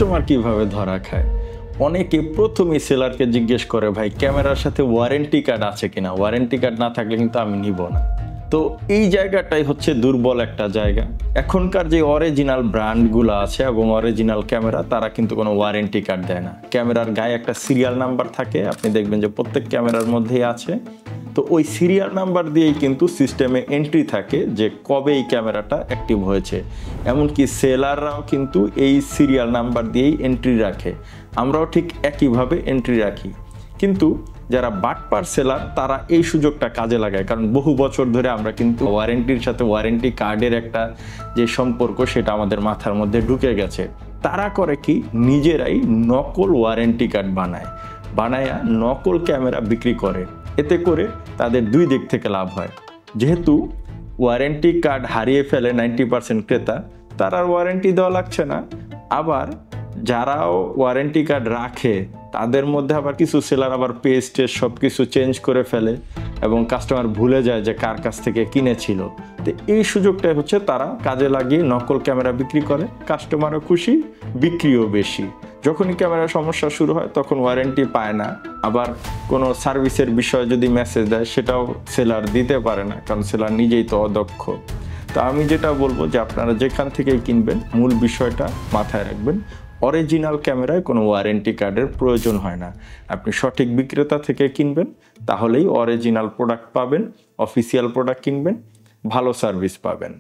Customer কিভাবে ধরা খায়? অনেকে প্রথমেই সেলারকে জিজ্ঞেস করে, ভাই ক্যামেরার সাথে ওয়ারেন্টি কার্ড আছে কিনা, ওয়ারেন্টি কার্ড না থাকলে কিন্তু আমি নিব না। তো এই জায়গাটাই হচ্ছে দুর্বল একটা জায়গা। এখনকার যে অরিজিনাল ব্র্যান্ডগুলো আছে এবং অরিজিনাল ক্যামেরা, তারা কিন্তু কোনো ওয়ারেন্টি কার্ড দেয় না। ক্যামেরার গায়ে একটা সিরিয়াল নাম্বার থাকে, আপনি দেখবেন যে প্রত্যেক ক্যামেরার মধ্যেই আছে। তো ওই সিরিয়াল নাম্বার দিয়েই কিন্তু সিস্টেমে এন্ট্রি থাকে যে কবে এই ক্যামেরাটা অ্যাক্টিভ হয়েছে। এমনকি সেলাররাও কিন্তু এই সিরিয়াল নাম্বার দিয়েই এন্ট্রি রাখে, আমরাও ঠিক একইভাবে এন্ট্রি রাখি। কিন্তু যারা বাটপার সেলার তারা এই সুযোগটা কাজে লাগায়, কারণ বহু বছর ধরে আমরা কিন্তু ওয়ারেন্টির সাথে ওয়ারেন্টি কার্ডের একটা যে সম্পর্ক সেটা আমাদের মাথার মধ্যে ঢুকে গেছে। তারা করে কি, নিজেরাই নকল ওয়ারেন্টি কার্ড বানায়া নকল ক্যামেরা বিক্রি করে। এতে করে তাদের দুই দিক থেকে লাভ হয়। যেহেতু ওয়ারেন্টি কার্ড হারিয়ে ফেলে 90% ক্রেতা, তার আর ওয়ারেন্টি দেওয়া লাগছে না। আবার যারাও ওয়ারেন্টি কার্ড রাখে তাদের মধ্যে আবার কিছু সেলার আবার পেজ সব কিছু চেঞ্জ করে ফেলে এবং কাস্টমার ভুলে যায় যে কার কাছ থেকে কিনেছিল। তো এই সুযোগটাই হচ্ছে তারা কাজে লাগিয়ে নকল ক্যামেরা বিক্রি করে, কাস্টমারও খুশি, বিক্রিও বেশি। যখনই ক্যামেরার সমস্যা শুরু হয় তখন ওয়ারেন্টি পায় না, আবার কোনো সার্ভিসের বিষয়ে যদি মেসেজ দেয় সেটাও সেলার দিতে পারে না, কারণ সেলার নিজেই তো অদক্ষ। তো আমি যেটা বলবো যে আপনারা যেখান থেকেই কিনবেন মূল বিষয়টা মাথায় রাখবেন, অরিজিনাল ক্যামেরায় কোনো ওয়ারেন্টি কার্ডের প্রয়োজন হয় না। আপনি সঠিক বিক্রেতা থেকে কিনবেন, তাহলেই অরিজিনাল প্রোডাক্ট পাবেন, অফিসিয়াল প্রোডাক্ট কিনবেন, ভালো সার্ভিস পাবেন।